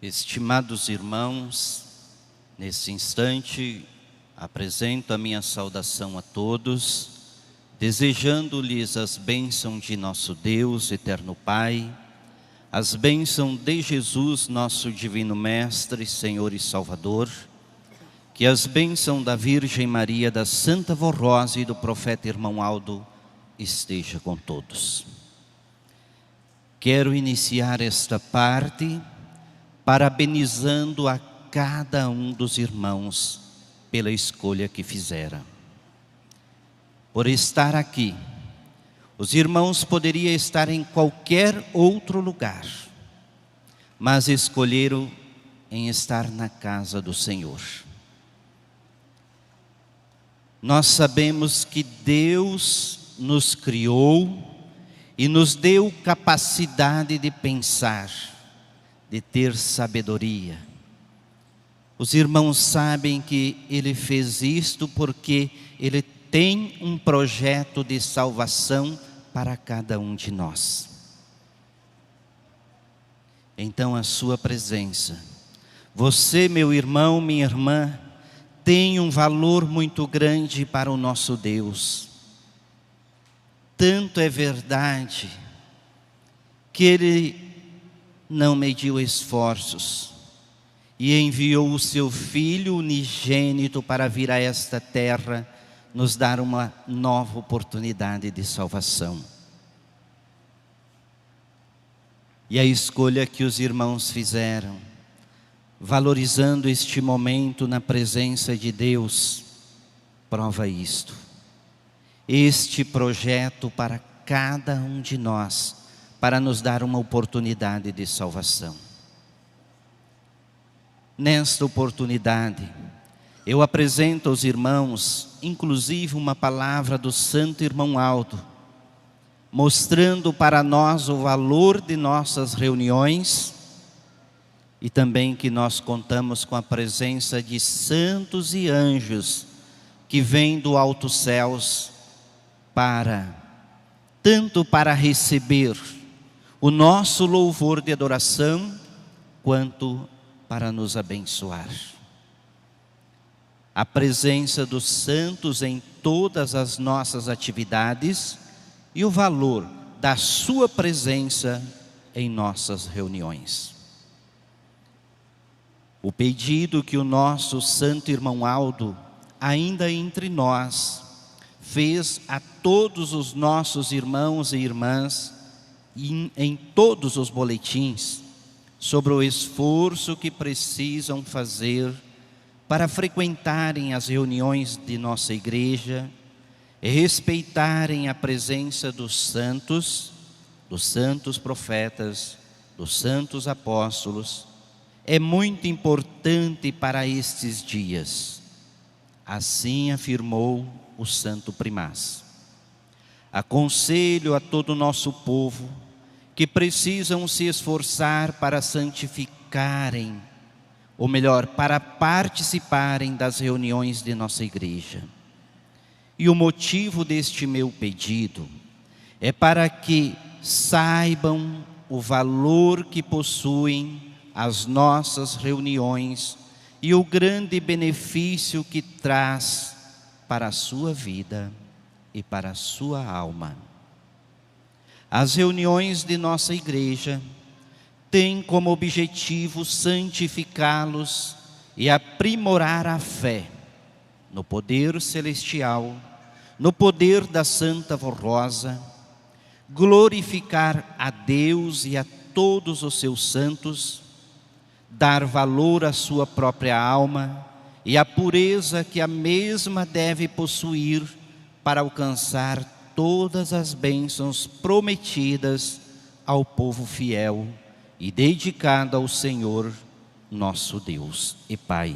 Estimados irmãos, nesse instante apresento a minha saudação a todos, desejando-lhes as bênçãos de nosso Deus, eterno Pai, as bênçãos de Jesus, nosso divino Mestre, Senhor e Salvador, que as bênçãos da Virgem Maria, da Santa Vó Rosa e do profeta irmão Aldo esteja com todos. Quero iniciar esta parte parabenizando a cada um dos irmãos pela escolha que fizeram. Por estar aqui, os irmãos poderiam estar em qualquer outro lugar, mas escolheram em estar na casa do Senhor. Nós sabemos que Deus nos criou e nos deu capacidade de pensar, de ter sabedoria. Os irmãos sabem que Ele fez isto porque Ele tem um projeto de salvação para cada um de nós. Então a sua presença, você, meu irmão, minha irmã, tem um valor muito grande para o nosso Deus. Tanto é verdade que Ele não mediu esforços e enviou o seu Filho unigênito para vir a esta terra nos dar uma nova oportunidade de salvação. E a escolha que os irmãos fizeram, valorizando este momento na presença de Deus, prova isto. Este projeto para cada um de nós, para nos dar uma oportunidade de salvação. Nesta oportunidade, eu apresento aos irmãos, inclusive uma palavra do Santo Irmão Aldo, mostrando para nós o valor de nossas reuniões e também que nós contamos com a presença de santos e anjos que vêm do alto céus tanto para receber o nosso louvor de adoração, quanto para nos abençoar. A presença dos santos em todas as nossas atividades e o valor da sua presença em nossas reuniões. O pedido que o nosso santo irmão Aldo, ainda entre nós, fez a todos os nossos irmãos e irmãs, em todos os boletins, sobre o esforço que precisam fazer para frequentarem as reuniões de nossa igreja e respeitarem a presença dos santos profetas, dos santos apóstolos, é muito importante para estes dias. Assim afirmou o Santo Primaz. Aconselho a todo o nosso povo que precisam se esforçar para santificarem, ou melhor, para participarem das reuniões de nossa igreja. E o motivo deste meu pedido é para que saibam o valor que possuem as nossas reuniões e o grande benefício que traz para a sua vida e para a sua alma. As reuniões de nossa igreja têm como objetivo santificá-los e aprimorar a fé no poder celestial, no poder da Santa Vó Rosa, glorificar a Deus e a todos os seus santos, dar valor à sua própria alma e à pureza que a mesma deve possuir para alcançar todas as bênçãos prometidas ao povo fiel e dedicado ao Senhor, nosso Deus e Pai.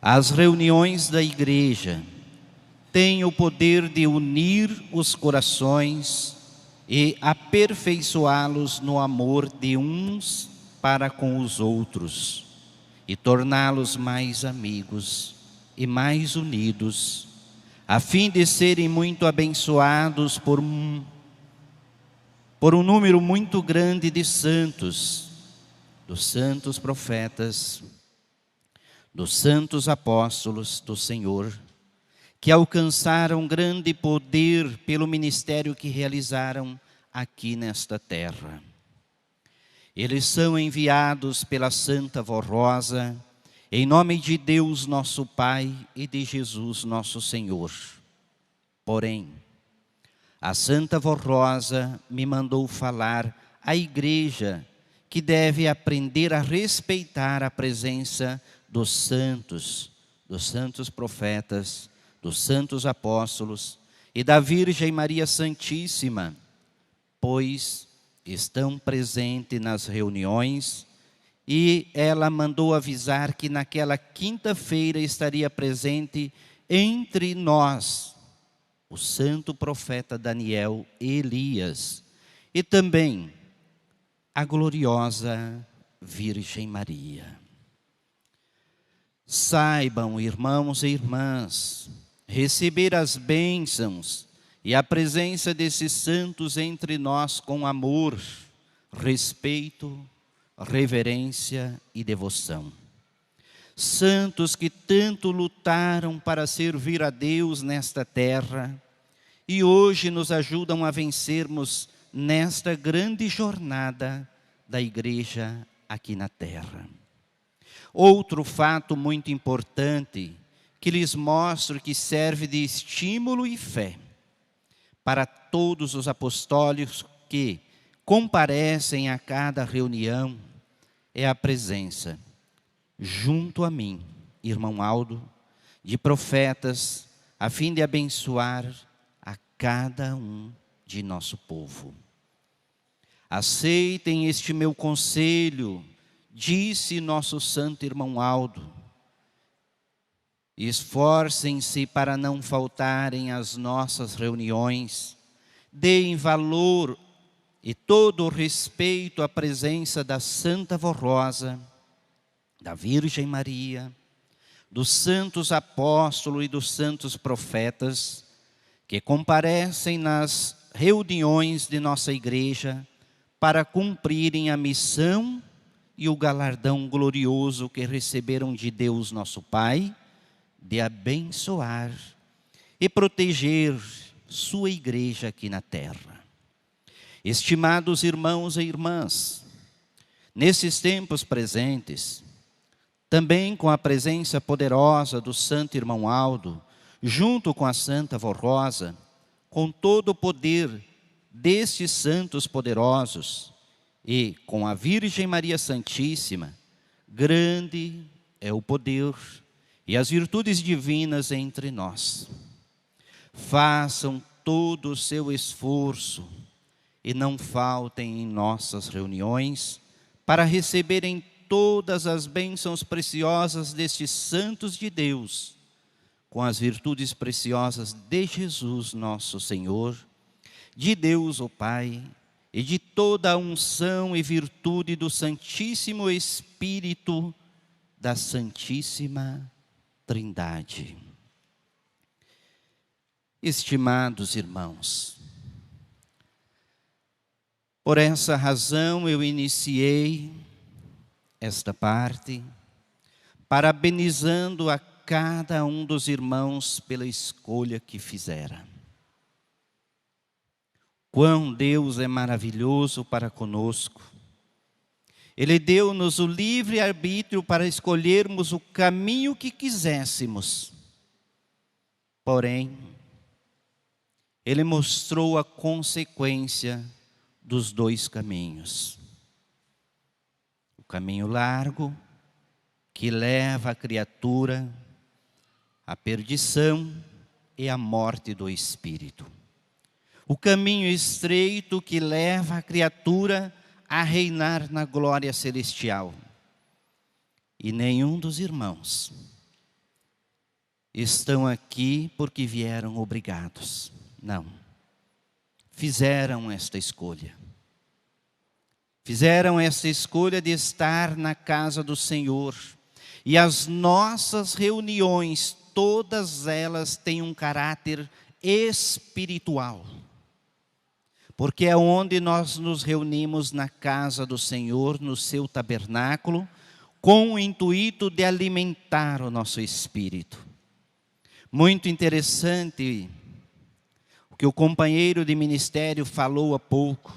As reuniões da igreja têm o poder de unir os corações e aperfeiçoá-los no amor de uns para com os outros e torná-los mais amigos e mais unidos, a fim de serem muito abençoados por um número muito grande de santos, dos santos profetas, dos santos apóstolos do Senhor, que alcançaram grande poder pelo ministério que realizaram aqui nesta terra. Eles são enviados pela Santa Voz Rosa, em nome de Deus nosso Pai e de Jesus nosso Senhor. Porém, a Santa Voz Rosa me mandou falar à igreja que deve aprender a respeitar a presença dos santos profetas, dos santos apóstolos e da Virgem Maria Santíssima, pois estão presentes nas reuniões, e ela mandou avisar que naquela quinta-feira estaria presente entre nós o santo profeta Daniel e Elias, e também a gloriosa Virgem Maria. Saibam, irmãos e irmãs, receber as bênçãos e a presença desses santos entre nós com amor, respeito, reverência e devoção. Santos que tanto lutaram para servir a Deus nesta terra e hoje nos ajudam a vencermos nesta grande jornada da igreja aqui na terra. Outro fato muito importante que lhes mostro que serve de estímulo e fé para todos os apostólicos que comparecem a cada reunião é a presença, junto a mim, irmão Aldo, de profetas, a fim de abençoar a cada um de nosso povo. Aceitem este meu conselho, disse nosso santo irmão Aldo. Esforcem-se para não faltarem às nossas reuniões. Deem valor e todo o respeito à presença da Santa Voz Rosa, da Virgem Maria, dos santos apóstolos e dos santos profetas, que comparecem nas reuniões de nossa igreja para cumprirem a missão e o galardão glorioso que receberam de Deus nosso Pai, de abençoar e proteger sua igreja aqui na terra. Estimados irmãos e irmãs, nesses tempos presentes, também com a presença poderosa do santo irmão Aldo, junto com a Santa Voz Rosa, com todo o poder destes santos poderosos e com a Virgem Maria Santíssima, grande é o poder e as virtudes divinas entre nós. Façam todo o seu esforço e não faltem em nossas reuniões para receberem todas as bênçãos preciosas destes santos de Deus, com as virtudes preciosas de Jesus nosso Senhor, de Deus o Pai e de toda a unção e virtude do Santíssimo Espírito da Santíssima Trindade. Estimados irmãos, por essa razão eu iniciei esta parte, parabenizando a cada um dos irmãos pela escolha que fizeram. Quão Deus é maravilhoso para conosco. Ele deu-nos o livre arbítrio para escolhermos o caminho que quiséssemos. Porém, Ele mostrou a consequência dos dois caminhos. O caminho largo, que leva a criatura à perdição e à morte do espírito. O caminho estreito, que leva a criatura a reinar na glória celestial. E nenhum dos irmãos estão aqui porque vieram obrigados. Não. Fizeram esta escolha. Fizeram esta escolha de estar na casa do Senhor. E as nossas reuniões, todas elas têm um caráter espiritual. porque é onde nós nos reunimos na casa do Senhor, no seu tabernáculo, com o intuito de alimentar o nosso espírito. Muito interessante o que o companheiro de ministério falou há pouco.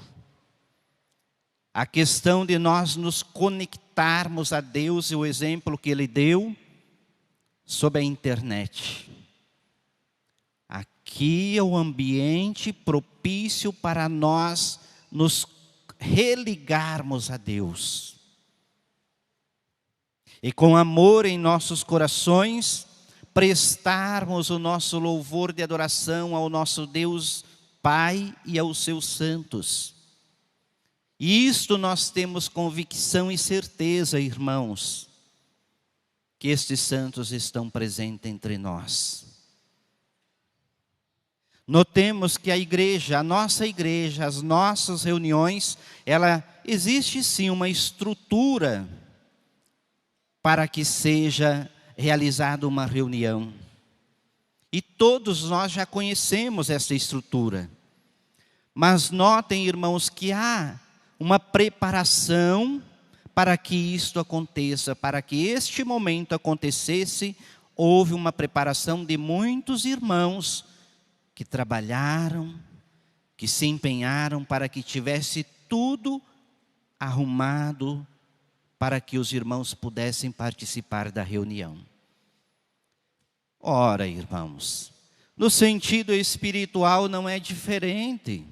A questão de nós nos conectarmos a Deus e o exemplo que Ele deu sobre a internet. Aqui é o ambiente propício para nós nos religarmos a Deus. E com amor em nossos corações, prestarmos o nosso louvor de adoração ao nosso Deus Pai e aos seus santos. E isto nós temos convicção e certeza, irmãos, que estes santos estão presentes entre nós. Notemos que a igreja, a nossa igreja, as nossas reuniões, existe sim uma estrutura para que seja realizada uma reunião. E todos nós já conhecemos essa estrutura. Mas notem, irmãos, que há uma preparação para que isto aconteça, para que este momento acontecesse. Houve uma preparação de muitos irmãos que trabalharam, que se empenharam para que tivesse tudo arrumado para que os irmãos pudessem participar da reunião. Ora, irmãos, no sentido espiritual não é diferente.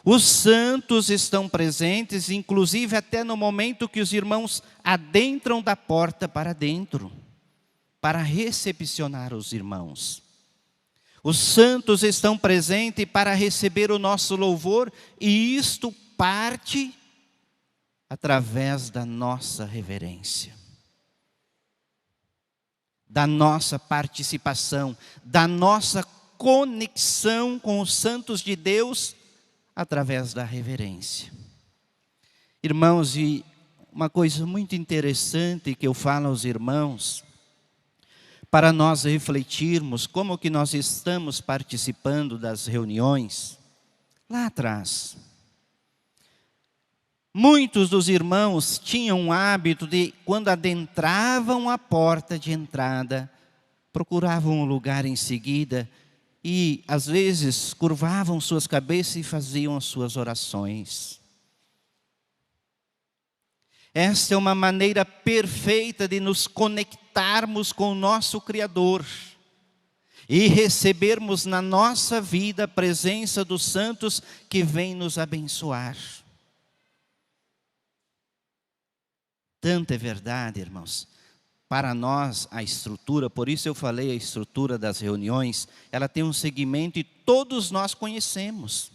Os santos estão presentes, inclusive até no momento que os irmãos adentram da porta para dentro, para recepcionar os irmãos. Os santos estão presentes para receber o nosso louvor, e isto parte através da nossa reverência, da nossa participação, da nossa conexão com os santos de Deus, através da reverência. Irmãos, e uma coisa muito interessante que eu falo aos irmãos, para nós refletirmos como que nós estamos participando das reuniões, lá atrás. Muitos dos irmãos tinham o hábito de, quando adentravam a porta de entrada, procuravam um lugar em seguida e, às vezes, curvavam suas cabeças e faziam as suas orações. Esta é uma maneira perfeita de nos conectarmos com o nosso Criador e recebermos na nossa vida a presença dos santos que vêm nos abençoar. Tanto é verdade, irmãos, para nós a estrutura, por isso eu falei a estrutura das reuniões, ela tem um segmento e todos nós conhecemos,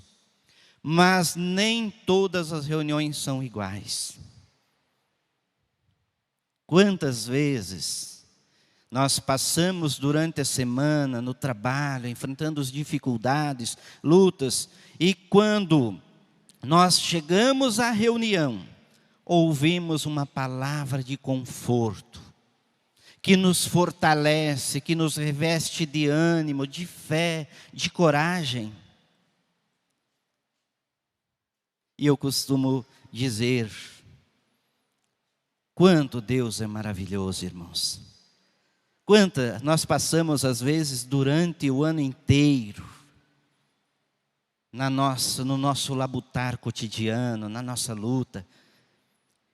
mas nem todas as reuniões são iguais. Quantas vezes nós passamos durante a semana no trabalho, enfrentando as dificuldades, lutas, e quando nós chegamos à reunião, ouvimos uma palavra de conforto, que nos fortalece, que nos reveste de ânimo, de fé, de coragem. E eu costumo dizer, quanto Deus é maravilhoso, irmãos. Nós passamos, às vezes, durante o ano inteiro, no nosso labutar cotidiano, na nossa luta.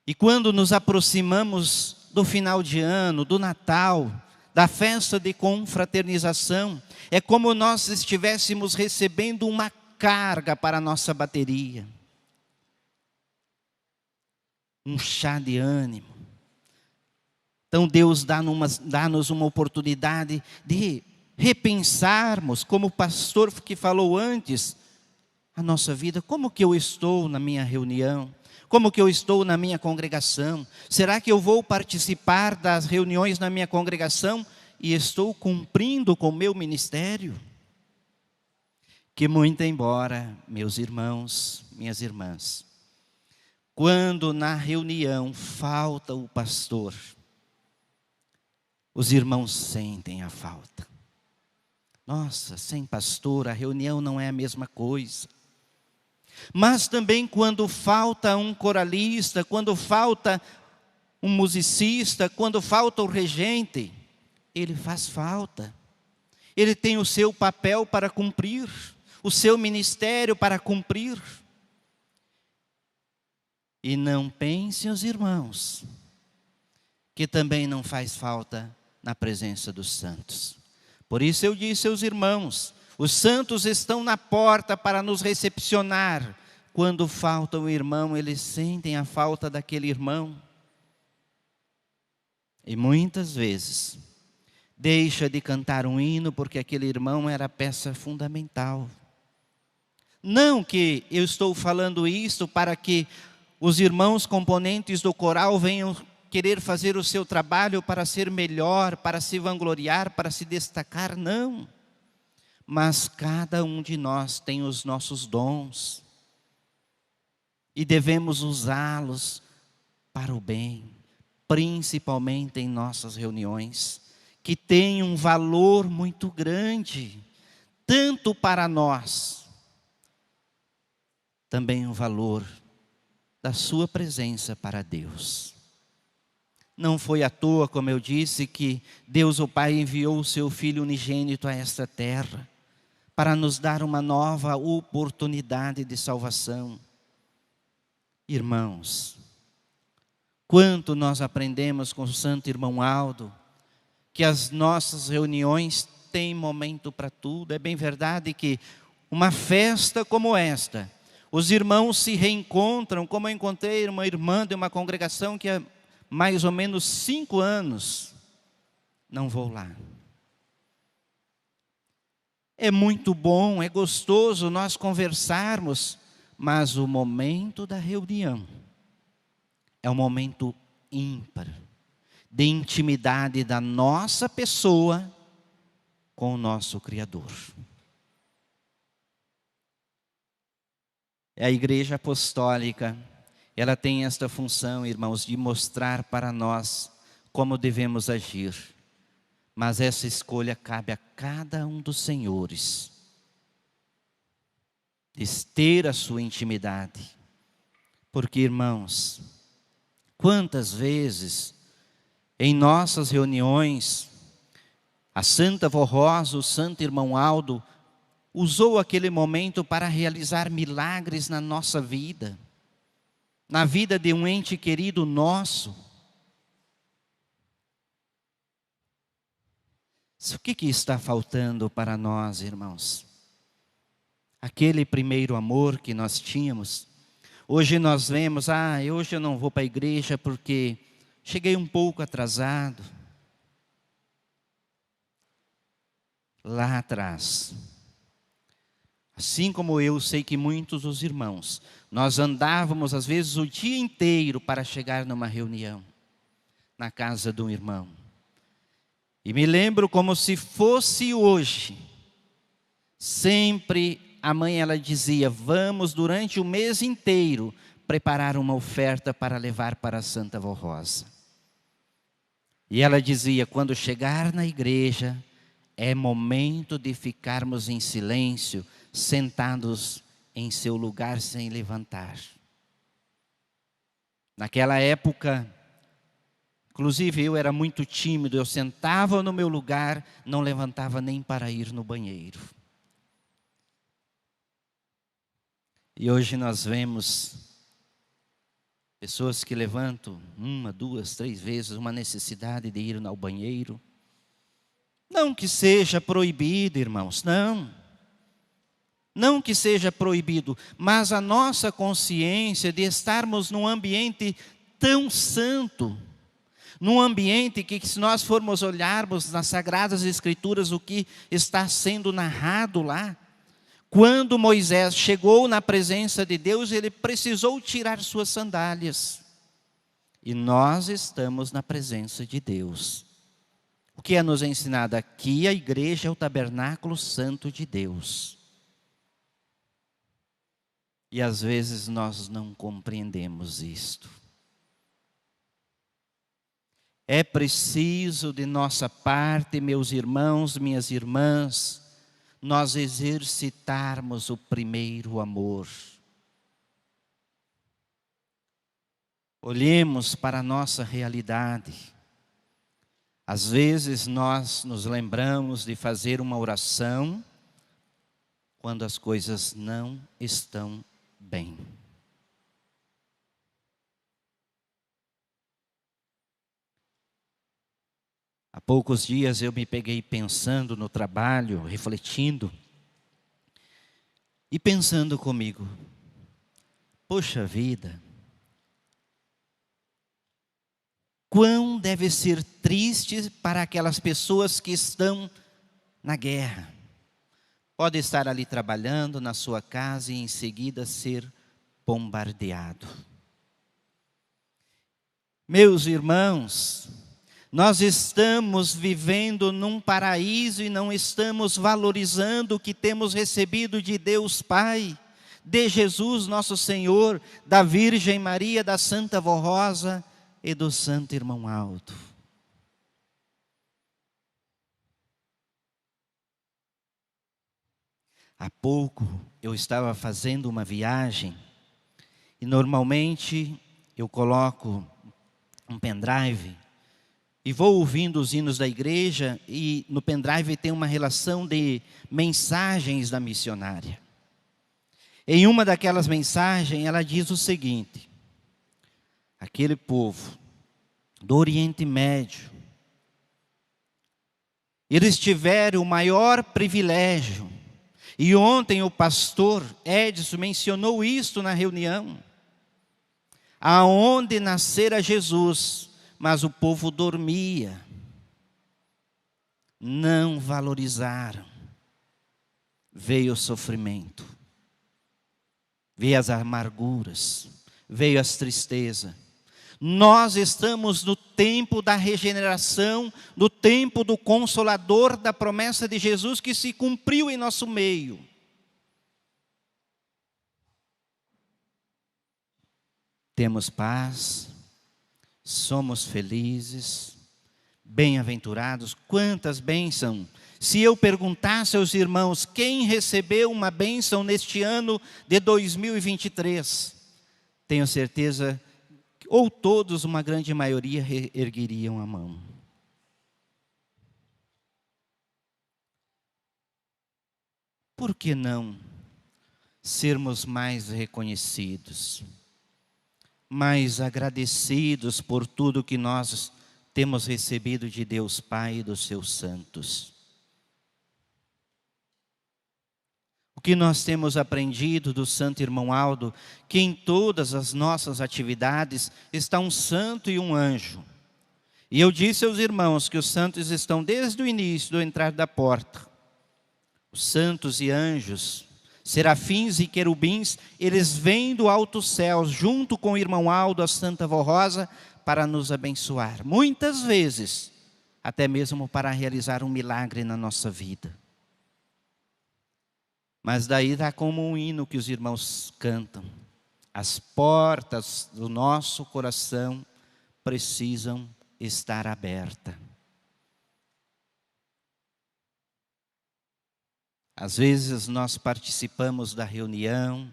E quando nos aproximamos do final de ano, do Natal, da festa de confraternização, é como nós estivéssemos recebendo uma carga para a nossa bateria. Um chá de ânimo. Então Deus dá-nos uma oportunidade de repensarmos, como o pastor que falou antes, a nossa vida. Como que eu estou na minha reunião? Como que eu estou na minha congregação? Será que eu vou participar das reuniões na minha congregação e estou cumprindo com o meu ministério? Que muito embora, meus irmãos, minhas irmãs, quando na reunião falta o pastor, os irmãos sentem a falta. Nossa, sem pastor a reunião não é a mesma coisa. Mas também quando falta um coralista, quando falta um musicista, quando falta o regente, ele faz falta. Ele tem o seu papel para cumprir, o seu ministério para cumprir. E não pensem os irmãos, que também não faz falta na presença dos santos. Por isso eu disse aos irmãos, os santos estão na porta para nos recepcionar. Quando falta um irmão, eles sentem a falta daquele irmão. E muitas vezes, deixa de cantar um hino porque aquele irmão era a peça fundamental. Não que eu estou falando isso para que os irmãos componentes do coral venham querer fazer o seu trabalho para ser melhor, para se vangloriar, para se destacar, não. Mas cada um de nós tem os nossos dons e devemos usá-los para o bem, principalmente em nossas reuniões, que têm um valor muito grande, tanto para nós, também um valor da sua presença para Deus. Não foi à toa, como eu disse, que Deus o Pai enviou o seu Filho unigênito a esta terra, para nos dar uma nova oportunidade de salvação. Irmãos, quanto nós aprendemos com o santo irmão Aldo, que as nossas reuniões têm momento para tudo. É bem verdade que uma festa como esta, os irmãos se reencontram, como eu encontrei uma irmã de uma congregação que há mais ou menos 5 anos não vou lá. É muito bom, é gostoso nós conversarmos, mas o momento da reunião é um momento ímpar, de intimidade da nossa pessoa com o nosso Criador. A Igreja Apostólica, ela tem esta função, irmãos, de mostrar para nós como devemos agir. Mas essa escolha cabe a cada um dos senhores, de ter a sua intimidade. Porque, irmãos, quantas vezes em nossas reuniões, a Santa Vó Rosa, o Santo Irmão Aldo, usou aquele momento para realizar milagres na nossa vida, na vida de um ente querido nosso. O que está faltando para nós, irmãos? Aquele primeiro amor que nós tínhamos. Hoje nós vemos, hoje eu não vou para a igreja porque cheguei um pouco atrasado. Lá atrás, assim como eu sei que muitos dos irmãos, nós andávamos às vezes o dia inteiro para chegar numa reunião, na casa de um irmão. E me lembro como se fosse hoje, sempre a mãe ela dizia, vamos durante o mês inteiro preparar uma oferta para levar para a Santa Vó Rosa. E ela dizia, quando chegar na igreja, é momento de ficarmos em silêncio, sentados em seu lugar sem levantar. Naquela época, inclusive eu era muito tímido, eu sentava no meu lugar, não levantava nem para ir no banheiro. E hoje nós vemos pessoas que levantam 1, 2, 3 vezes uma necessidade de ir ao banheiro. Não que seja proibido, irmãos, não. Não que seja proibido, mas a nossa consciência de estarmos num ambiente tão santo, num ambiente que se nós formos olharmos nas Sagradas Escrituras o que está sendo narrado lá, quando Moisés chegou na presença de Deus, ele precisou tirar suas sandálias. E nós estamos na presença de Deus. O que é nos ensinado aqui, a igreja é o tabernáculo santo de Deus. E às vezes nós não compreendemos isto. É preciso de nossa parte, meus irmãos, minhas irmãs, nós exercitarmos o primeiro amor. olhemos para a nossa realidade. Às vezes nós nos lembramos de fazer uma oração quando as coisas não estão bem. Há poucos dias eu me peguei pensando no trabalho, refletindo e pensando comigo, poxa vida, quão deve ser triste para aquelas pessoas que estão na guerra. Pode estar ali trabalhando na sua casa e em seguida ser bombardeado. Meus irmãos, nós estamos vivendo num paraíso e não estamos valorizando o que temos recebido de Deus Pai, de Jesus nosso Senhor, da Virgem Maria, da Santa Vó Rosa e do Santo Irmão Aldo. Há pouco eu estava fazendo uma viagem e normalmente eu coloco um pendrive e vou ouvindo os hinos da igreja e no pendrive tem uma relação de mensagens da missionária. Em uma daquelas mensagens ela diz o seguinte: aquele povo do Oriente Médio, eles tiveram o maior privilégio. E ontem o pastor Edson mencionou isso na reunião. Aonde nascera Jesus, mas o povo dormia. Não valorizaram. Veio o sofrimento. Veio as amarguras. Veio as tristezas. Nós estamos no tempo da regeneração, no tempo do Consolador, da promessa de Jesus que se cumpriu em nosso meio. Temos paz, somos felizes, bem-aventurados. Quantas bênçãos! Se eu perguntasse aos irmãos quem recebeu uma bênção neste ano de 2023, tenho certeza que ou todos, uma grande maioria, ergueriam a mão. Por que não sermos mais reconhecidos, mais agradecidos por tudo que nós temos recebido de Deus Pai e dos seus santos? O que nós temos aprendido do Santo Irmão Aldo, que em todas as nossas atividades está um santo e um anjo. E eu disse aos irmãos que os santos estão desde o início do entrar da porta. Os santos e anjos, serafins e querubins, eles vêm do alto céu, junto com o Irmão Aldo, a Santa Vó Rosa, para nos abençoar. Muitas vezes, até mesmo para realizar um milagre na nossa vida. Mas daí dá como um hino que os irmãos cantam. As portas do nosso coração precisam estar abertas. Às vezes nós participamos da reunião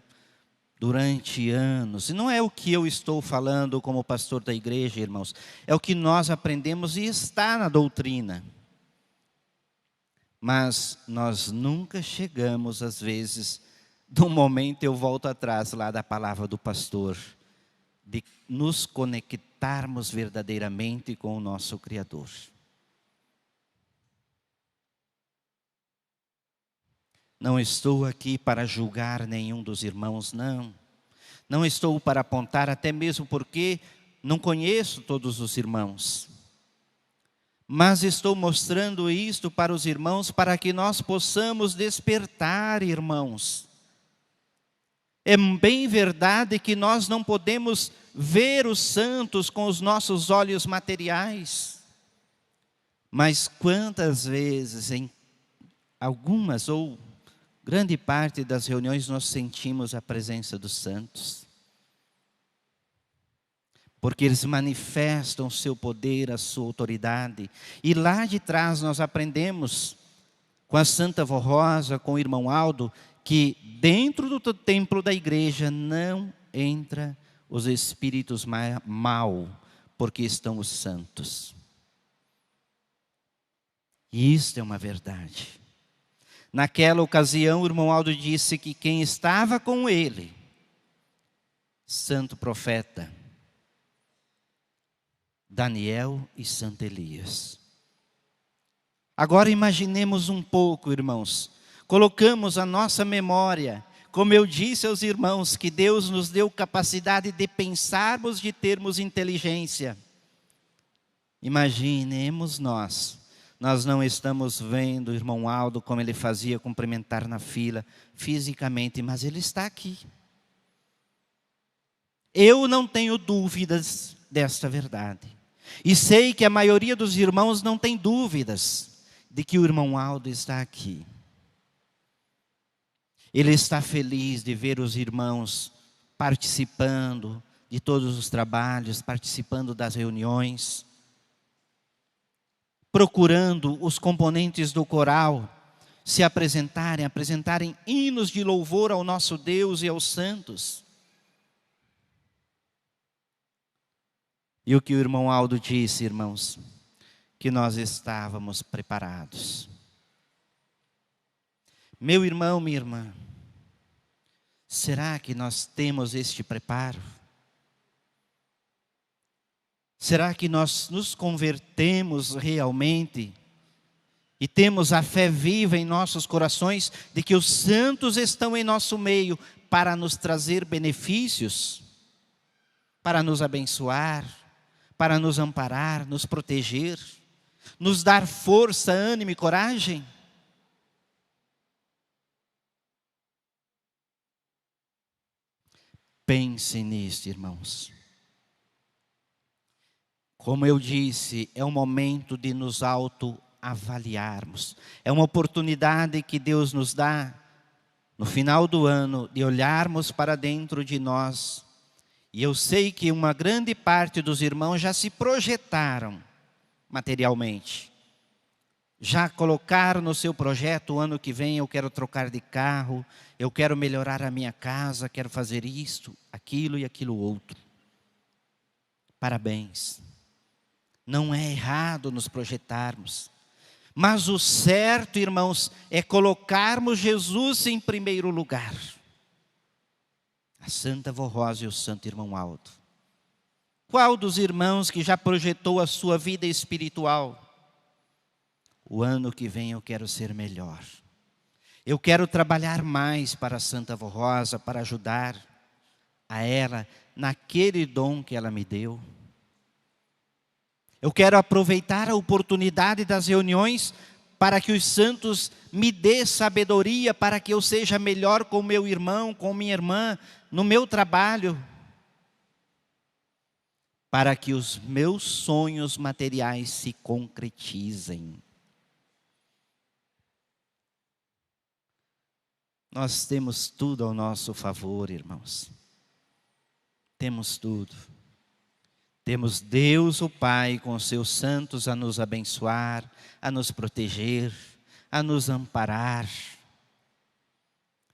durante anos. E não é o que eu estou falando como pastor da igreja, irmãos. É o que nós aprendemos e está na doutrina. Mas nós nunca chegamos, às vezes, do momento eu volto atrás lá da palavra do pastor, de nos conectarmos verdadeiramente com o nosso Criador. Não estou aqui para julgar nenhum dos irmãos, não. Não estou para apontar, até mesmo porque não conheço todos os irmãos. Mas estou mostrando isto para os irmãos, para que nós possamos despertar, irmãos. É bem verdade que nós não podemos ver os santos com os nossos olhos materiais. Mas quantas vezes, em algumas ou grande parte das reuniões, nós sentimos a presença dos santos. Porque eles manifestam o seu poder, a sua autoridade. E lá de trás nós aprendemos com a Santa Vó Rosa, com o Irmão Aldo, que dentro do templo da igreja não entra os espíritos mal, porque estão os santos. E isto é uma verdade. Naquela ocasião, o irmão Aldo disse que quem estava com ele, santo profeta Daniel e santo Elias. Agora imaginemos um pouco, irmãos. Colocamos a nossa memória, como eu disse aos irmãos, que Deus nos deu capacidade de pensarmos, de termos inteligência. Imaginemos nós não estamos vendo o irmão Aldo como ele fazia cumprimentar na fila, fisicamente, mas ele está aqui. Eu não tenho dúvidas desta verdade. E sei que a maioria dos irmãos não tem dúvidas de que o irmão Aldo está aqui. Ele está feliz de ver os irmãos participando de todos os trabalhos, participando das reuniões, procurando os componentes do coral se apresentarem hinos de louvor ao nosso Deus e aos santos. E o que o irmão Aldo disse, irmãos, que nós estávamos preparados. Meu irmão, minha irmã, será que nós temos este preparo? Será que nós nos convertemos realmente e temos a fé viva em nossos corações de que os santos estão em nosso meio para nos trazer benefícios, para nos abençoar, para nos amparar, nos proteger, nos dar força, ânimo e coragem? Pense nisso, irmãos. Como eu disse, é um momento de nos autoavaliarmos. É uma oportunidade que Deus nos dá, no final do ano, de olharmos para dentro de nós. E eu sei que uma grande parte dos irmãos já se projetaram materialmente. Já colocaram no seu projeto, o ano que vem eu quero trocar de carro, eu quero melhorar a minha casa, quero fazer isto, aquilo e aquilo outro. Parabéns. Não é errado nos projetarmos. Mas o certo, irmãos, é colocarmos Jesus em primeiro lugar. A Santa Vó Rosa e o Santo Irmão Aldo. Qual dos irmãos que já projetou a sua vida espiritual? O ano que vem eu quero ser melhor. Eu quero trabalhar mais para a Santa Vó Rosa, para ajudar a ela naquele dom que ela me deu. Eu quero aproveitar a oportunidade das reuniões para que os santos me dê sabedoria para que eu seja melhor com meu irmão, com minha irmã, no meu trabalho. Para que os meus sonhos materiais se concretizem. Nós temos tudo ao nosso favor, irmãos. Temos tudo. Temos Deus, o Pai, com os seus santos a nos abençoar, a nos proteger, a nos amparar.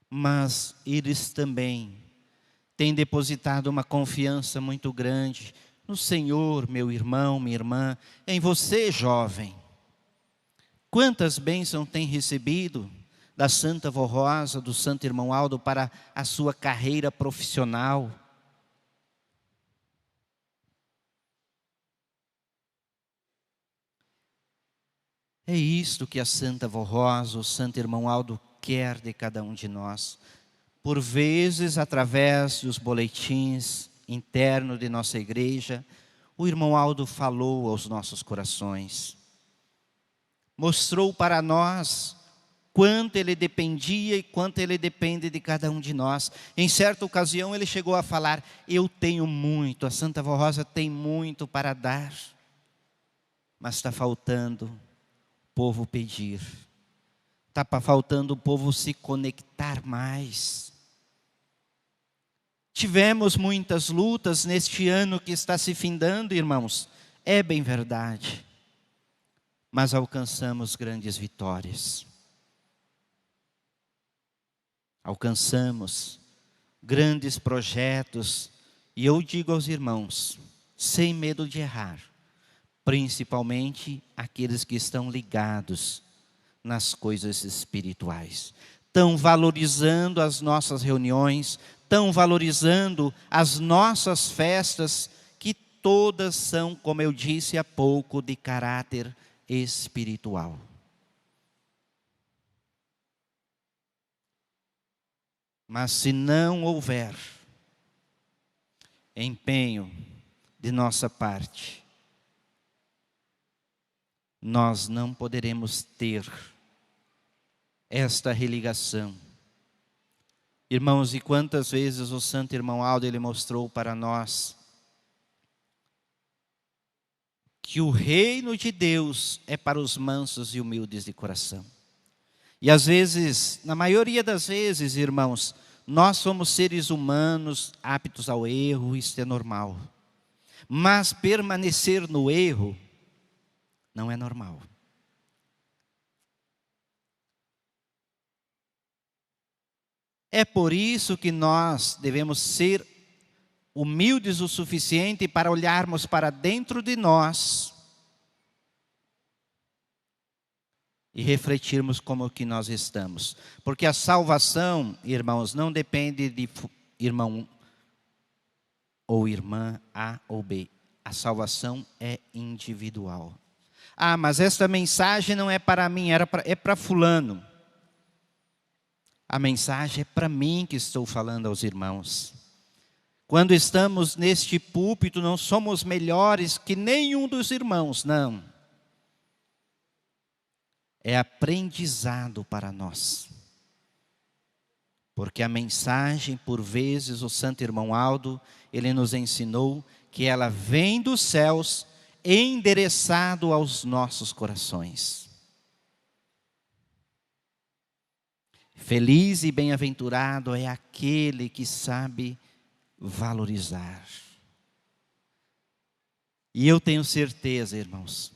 Mas eles também têm depositado uma confiança muito grande no Senhor, meu irmão, minha irmã, em você, jovem. Quantas bênçãos tem recebido da Santa Vó Rosa, do Santo Irmão Aldo para a sua carreira profissional? É isto que a Santa Vó Rosa, o Santo Irmão Aldo quer de cada um de nós. Por vezes, através dos boletins internos de nossa igreja, o irmão Aldo falou aos nossos corações. Mostrou para nós quanto ele dependia e quanto ele depende de cada um de nós. Em certa ocasião ele chegou a falar: eu tenho muito, a Santa Vó Rosa tem muito para dar, mas está faltando o povo pedir, está faltando o povo se conectar mais. Tivemos muitas lutas neste ano que está se findando, irmãos, é bem verdade, mas alcançamos grandes vitórias. Alcançamos grandes projetos E eu digo aos irmãos, sem medo de errar, principalmente aqueles que estão ligados nas coisas espirituais, estão valorizando as nossas reuniões, estão valorizando as nossas festas, que todas são, como eu disse há pouco, de caráter espiritual. Mas se não houver empenho de nossa parte, nós não poderemos ter esta religação. Irmãos, e quantas vezes o santo irmão Aldo, ele mostrou para nós que o reino de Deus é para os mansos e humildes de coração. E às vezes, na maioria das vezes, irmãos, nós somos seres humanos aptos ao erro, isso é normal. Mas permanecer no erro não é normal. É por isso que nós devemos ser humildes o suficiente para olharmos para dentro de nós e refletirmos como que nós estamos. Porque a salvação, irmãos, não depende de irmão ou irmã A ou B. A salvação é individual. Ah, mas esta mensagem não é para mim, é para fulano. A mensagem é para mim que estou falando aos irmãos. Quando estamos neste púlpito, não somos melhores que nenhum dos irmãos, não. É aprendizado para nós. Porque a mensagem, por vezes, o santo irmão Aldo, ele nos ensinou que ela vem dos céus, endereçado aos nossos corações. Feliz e bem-aventurado é aquele que sabe valorizar. E eu tenho certeza, irmãos,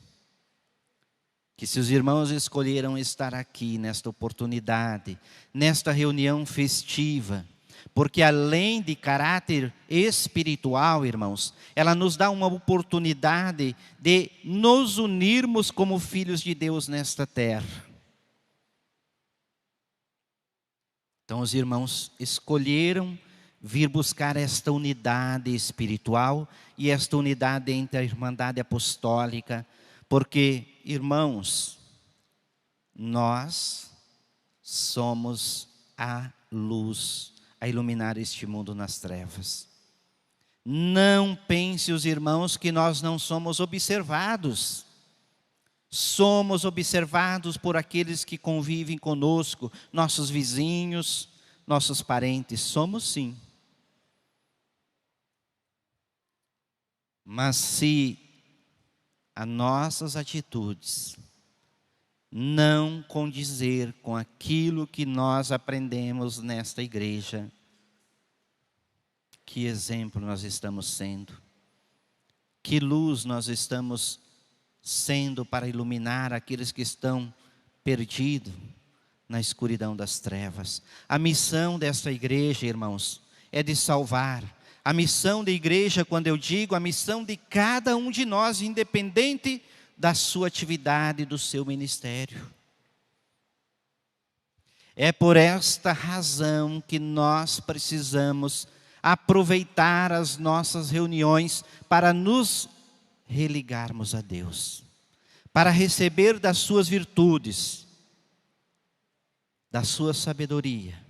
que se os irmãos escolheram estar aqui nesta oportunidade, nesta reunião festiva, porque além de caráter espiritual, irmãos, ela nos dá uma oportunidade de nos unirmos como filhos de Deus nesta terra. Então os irmãos escolheram vir buscar esta unidade espiritual e esta unidade entre a Irmandade Apostólica, porque, irmãos, nós somos a luz a iluminar este mundo nas trevas. Não pense os irmãos que nós não somos observados. Somos observados por aqueles que convivem conosco, nossos vizinhos, nossos parentes, somos sim. Mas se as nossas atitudes não condizer com aquilo que nós aprendemos nesta igreja, que exemplo nós estamos sendo? Que luz nós estamos sendo para iluminar aqueles que estão perdidos na escuridão das trevas? A missão desta igreja, irmãos, é de salvar. A missão da igreja, quando eu digo a missão de cada um de nós, independente da sua atividade, do seu ministério. É por esta razão que nós precisamos aproveitar as nossas reuniões para nos religarmos a Deus, para receber das suas virtudes, da sua sabedoria,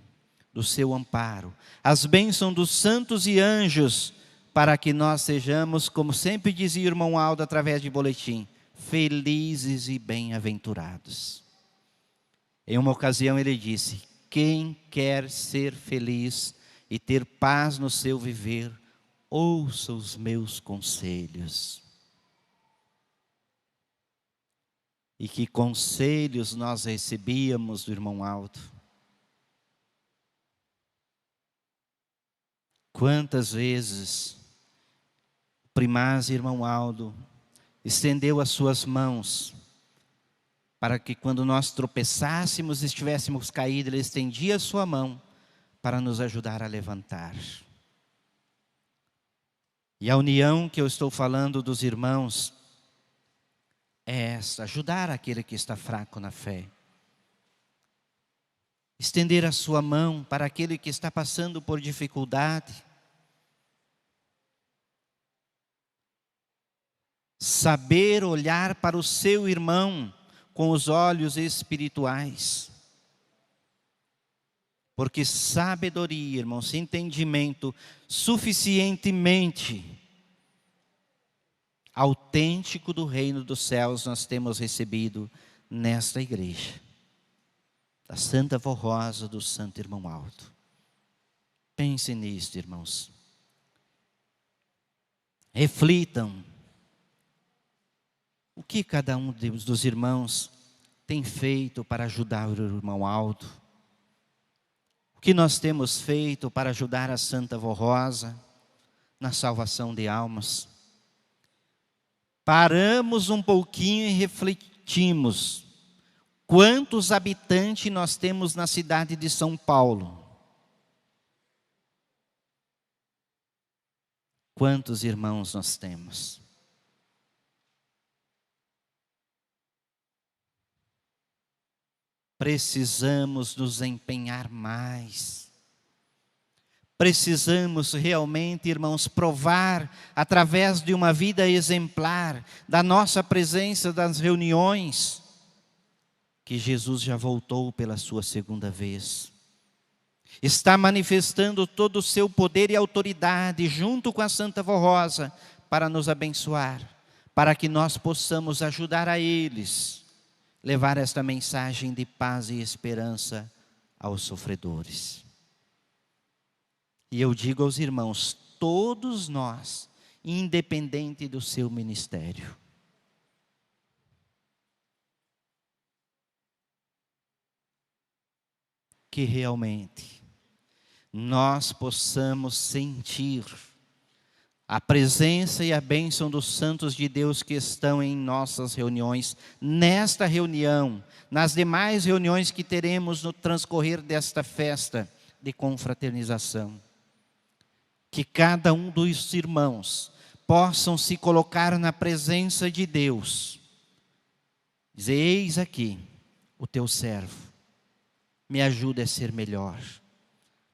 do seu amparo, as bênçãos dos santos e anjos, para que nós sejamos, como sempre dizia o irmão Aldo através de boletim, felizes e bem-aventurados. Em uma ocasião ele disse: quem quer ser feliz e ter paz no seu viver, ouça os meus conselhos. E que conselhos nós recebíamos do irmão Aldo. Quantas vezes o primaz irmão Aldo estendeu as suas mãos para que quando nós tropeçássemos, estivéssemos caídos, ele estendia a sua mão para nos ajudar a levantar. E a união que eu estou falando dos irmãos é essa: ajudar aquele que está fraco na fé. Estender a sua mão para aquele que está passando por dificuldade. Saber olhar para o seu irmão com os olhos espirituais. Porque sabedoria, irmãos, entendimento suficientemente autêntico do reino dos céus nós temos recebido nesta igreja. Da Santa Vó Rosa, do Santo Irmão Aldo. Pense nisto, irmãos. Reflitam. O que cada um dos irmãos tem feito para ajudar o irmão Aldo? O que nós temos feito para ajudar a Santa Vó Rosa na salvação de almas? Paramos um pouquinho e refletimos. Quantos habitantes nós temos na cidade de São Paulo? Quantos irmãos nós temos? Precisamos nos empenhar mais. Precisamos realmente, irmãos, provar através de uma vida exemplar, da nossa presença das reuniões, que Jesus já voltou pela sua segunda vez. Está manifestando todo o seu poder e autoridade junto com a Santa Vó Rosa para nos abençoar, para que nós possamos ajudar a eles, levar esta mensagem de paz e esperança aos sofredores. E eu digo aos irmãos, todos nós, independente do seu ministério, que realmente nós possamos sentir a presença e a bênção dos santos de Deus que estão em nossas reuniões, nesta reunião, nas demais reuniões que teremos no transcorrer desta festa de confraternização. Que cada um dos irmãos possam se colocar na presença de Deus. Dizer, eis aqui o teu servo, me ajuda a ser melhor.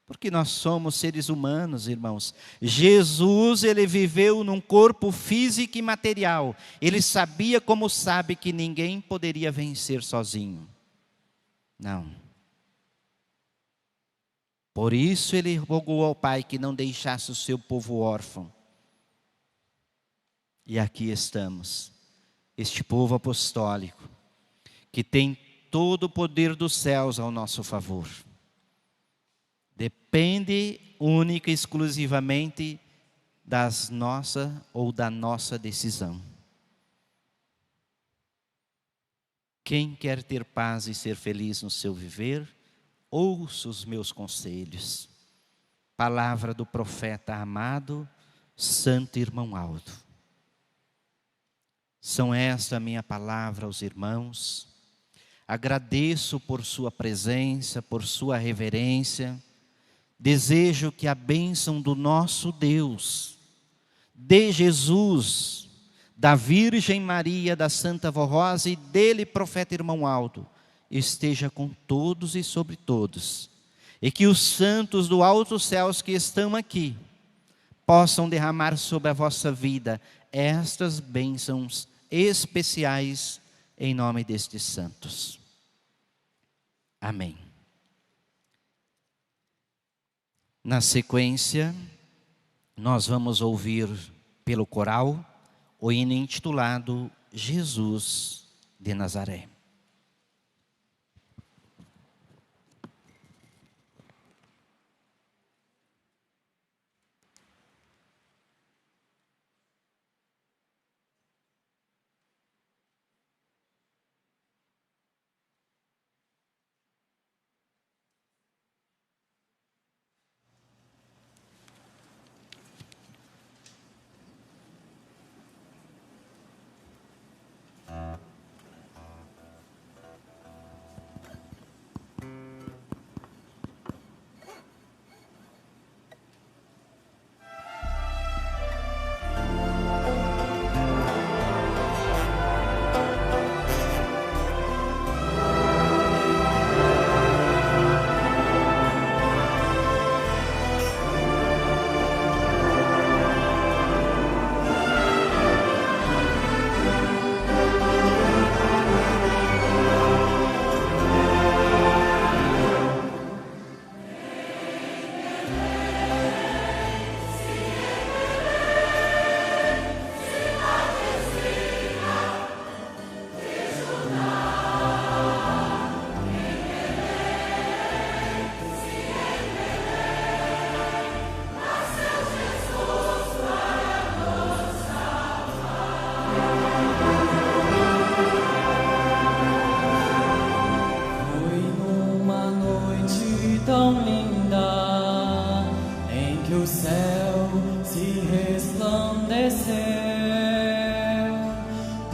Porque nós somos seres humanos, irmãos. Jesus, ele viveu num corpo físico e material. Ele sabia como sabe que ninguém poderia vencer sozinho. Não. Por isso ele rogou ao Pai que não deixasse o seu povo órfão. E aqui estamos. Este povo apostólico, que tem todo o poder dos céus ao nosso favor. Depende única e exclusivamente da nossa decisão. Quem quer ter paz e ser feliz no seu viver, ouça os meus conselhos. Palavra do profeta amado, Santo Irmão Aldo. São esta a minha palavra aos irmãos. Agradeço por sua presença, por sua reverência. Desejo que a bênção do nosso Deus, de Jesus, da Virgem Maria, da Santa Vó Rosa e dele, profeta Irmão Aldo, esteja com todos e sobre todos. E que os santos do alto céus que estão aqui, possam derramar sobre a vossa vida estas bênçãos especiais em nome destes santos. Amém. Na sequência, nós vamos ouvir pelo coral o hino intitulado Jesus de Nazaré.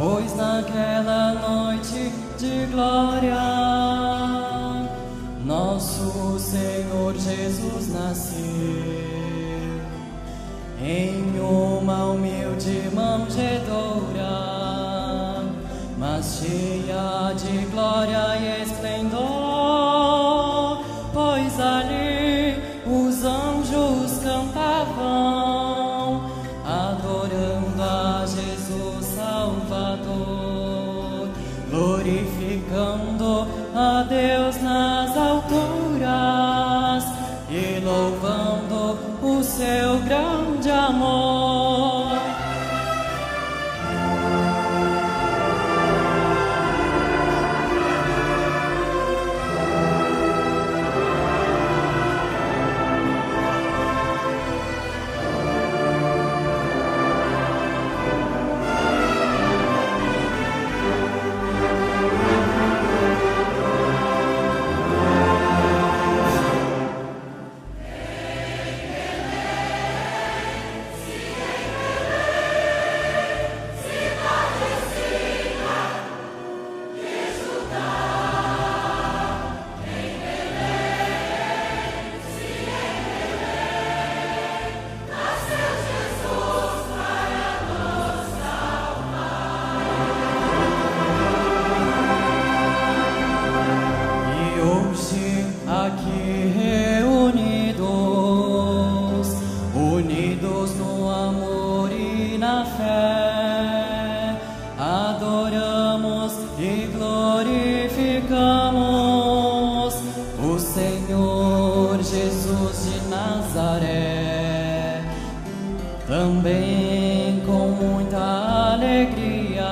pois naquela noite de glória nosso Senhor Jesus nasceu em uma humilde manjedoura, mas cheia de glória e esplendor, pois ali os anjos cantavam, adorando a Jesus Salvador, glorificando a Deus nas alturas e louvando o seu grande amor. Unidos no amor e na fé, adoramos e glorificamos o Senhor Jesus de Nazaré. Também com muita alegria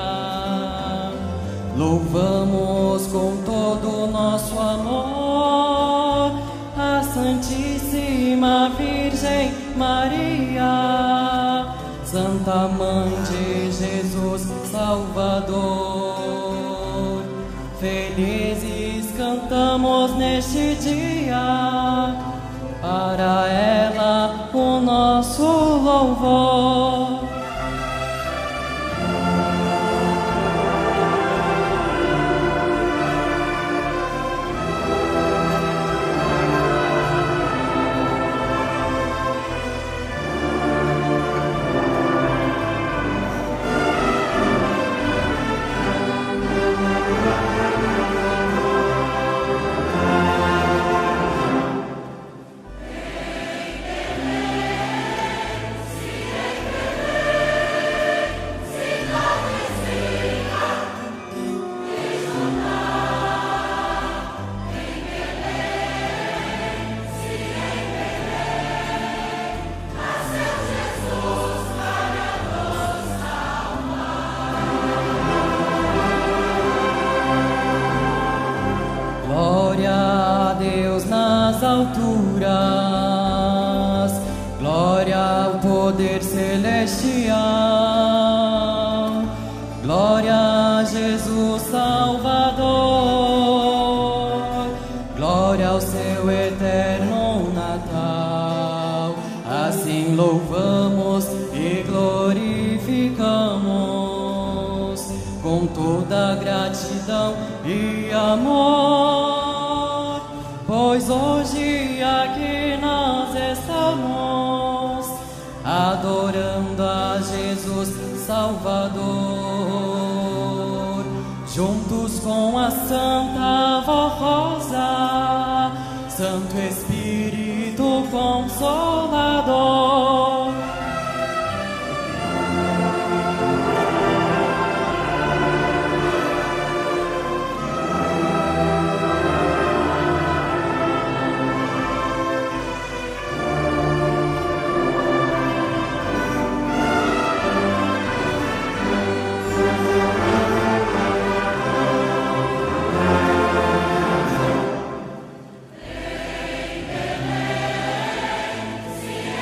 louvamos com todo o nosso amor a Santíssima Virgem Maria, Santa Mãe de Jesus Salvador. Felizes cantamos neste dia, para ela o nosso louvor. Nas alturas, glória ao poder celestial, glória a Jesus Salvador, glória ao seu eterno Natal. Assim louvamos e glorificamos com toda gratidão e amor, pois hoje aqui nós estamos adorando a Jesus Salvador, juntos com a Santa Rosa, Santo Espírito Consolador. See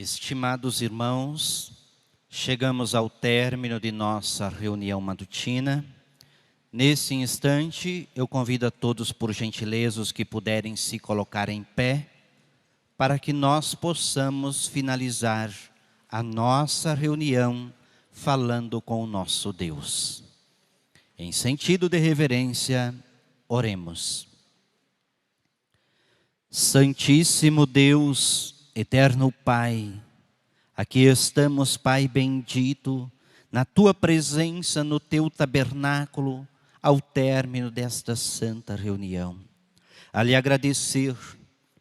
Estimados irmãos, chegamos ao término de nossa reunião matutina. Nesse instante, eu convido a todos, por gentileza, os que puderem se colocar em pé, para que nós possamos finalizar a nossa reunião falando com o nosso Deus. Em sentido de reverência, oremos. Santíssimo Deus, eterno Pai, aqui estamos, Pai bendito, na Tua presença, no Teu tabernáculo, ao término desta santa reunião. A lhe agradecer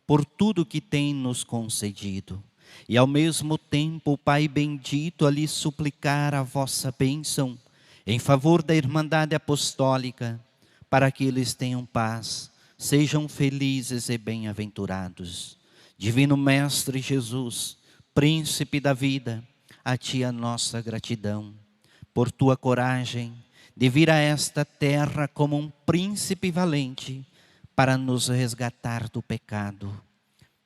por tudo que tem nos concedido. E ao mesmo tempo, Pai bendito, a lhe suplicar a vossa bênção em favor da Irmandade Apostólica, para que eles tenham paz, sejam felizes e bem-aventurados. Divino Mestre Jesus, Príncipe da vida, a Ti a nossa gratidão, por Tua coragem de vir a esta terra como um príncipe valente, para nos resgatar do pecado.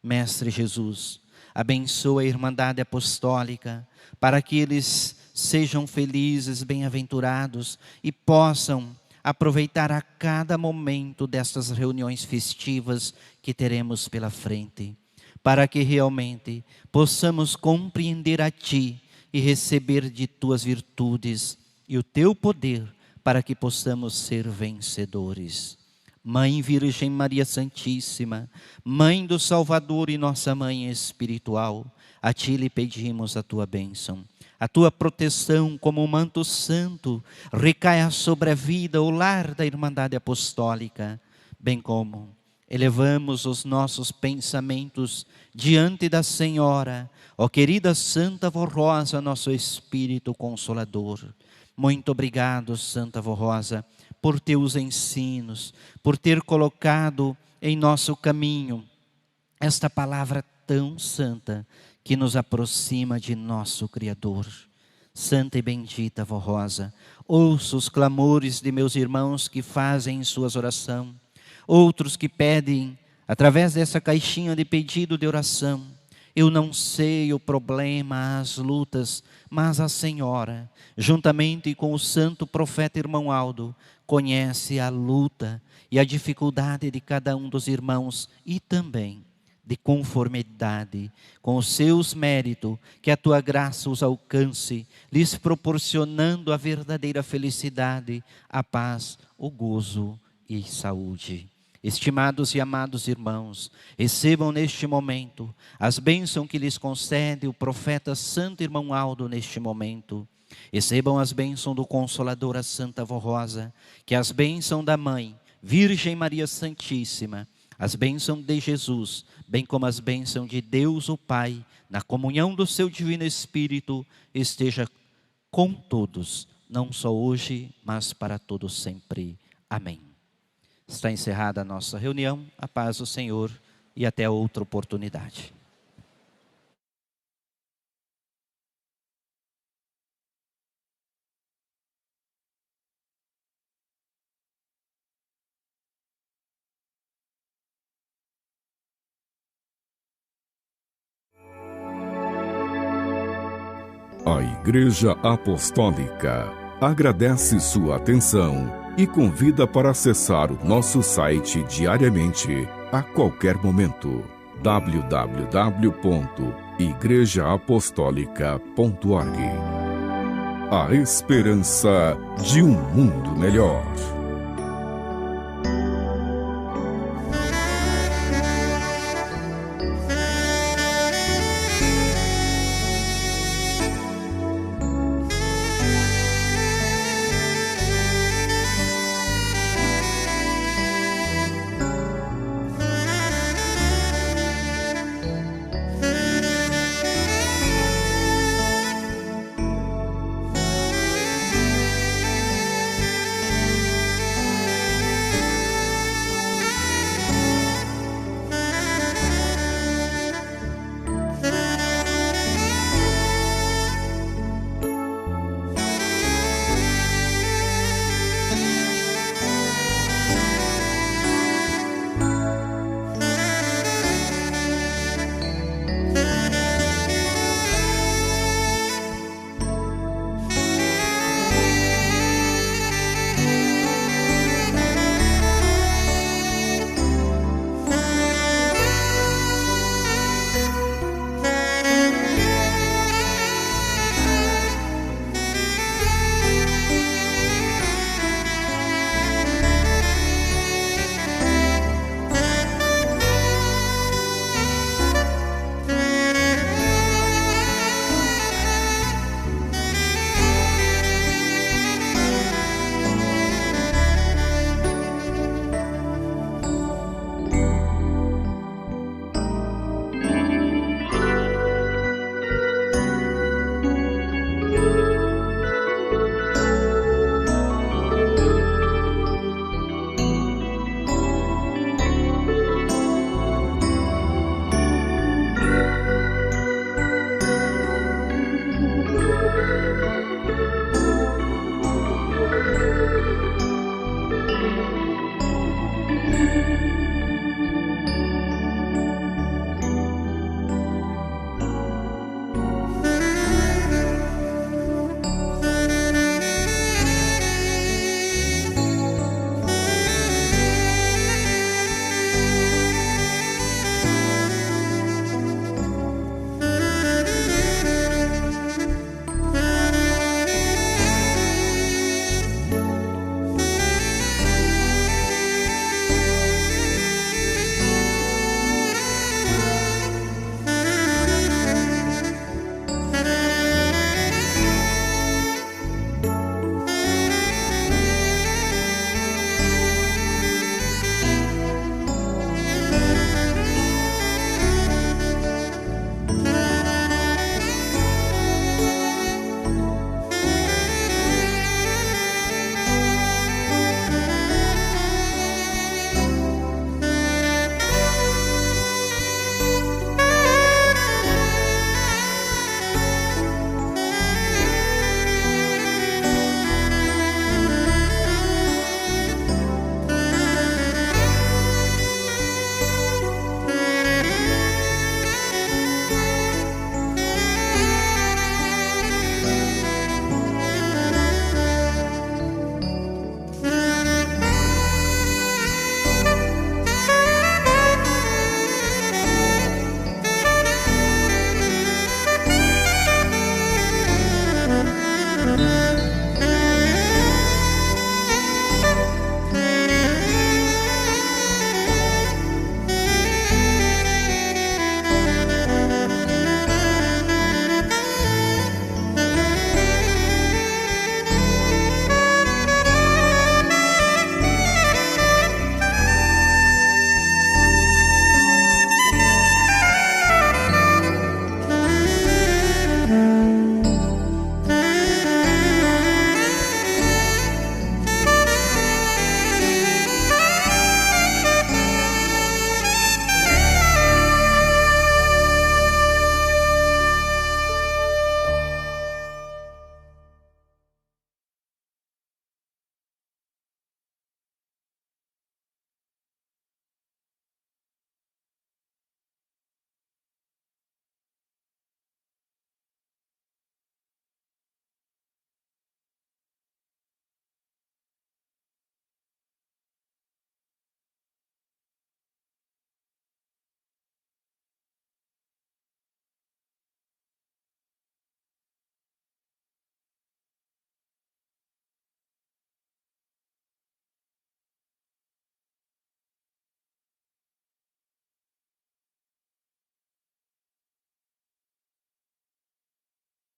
Mestre Jesus, abençoa a Irmandade Apostólica, para que eles sejam felizes, bem-aventurados e possam aproveitar a cada momento dessas reuniões festivas que teremos pela frente, para que realmente possamos compreender a Ti e receber de Tuas virtudes e o Teu poder, para que possamos ser vencedores. Mãe Virgem Maria Santíssima, Mãe do Salvador e nossa Mãe espiritual, a Ti lhe pedimos a Tua bênção. A Tua proteção como um manto santo recaia sobre a vida, o lar da Irmandade Apostólica, bem como elevamos os nossos pensamentos diante da Senhora, ó querida Santa Avó Rosa, nosso Espírito Consolador. Muito obrigado, Santa Avó Rosa, por teus ensinos, por ter colocado em nosso caminho esta palavra tão santa que nos aproxima de nosso Criador. Santa e bendita Avó Rosa, ouça os clamores de meus irmãos que fazem suas orações, outros que pedem através dessa caixinha de pedido de oração. Eu não sei o problema, as lutas, mas a Senhora, juntamente com o santo profeta irmão Aldo, conhece a luta e a dificuldade de cada um dos irmãos e também de conformidade com os seus méritos, que a Tua graça os alcance, lhes proporcionando a verdadeira felicidade, a paz, o gozo e saúde. Estimados e amados irmãos, recebam neste momento as bênçãos que lhes concede o profeta Santo Irmão Aldo neste momento. Recebam as bênçãos do Consolador, a Santa Avó Rosa, que as bênçãos da Mãe, Virgem Maria Santíssima, as bênçãos de Jesus, bem como as bênçãos de Deus o Pai, na comunhão do seu Divino Espírito, esteja com todos, não só hoje, mas para todos sempre. Amém. Está encerrada a nossa reunião. A paz do Senhor e até outra oportunidade. A Igreja Apostólica agradece sua atenção e convida para acessar o nosso site diariamente, a qualquer momento. www.igrejaapostólica.org. A esperança de um mundo melhor.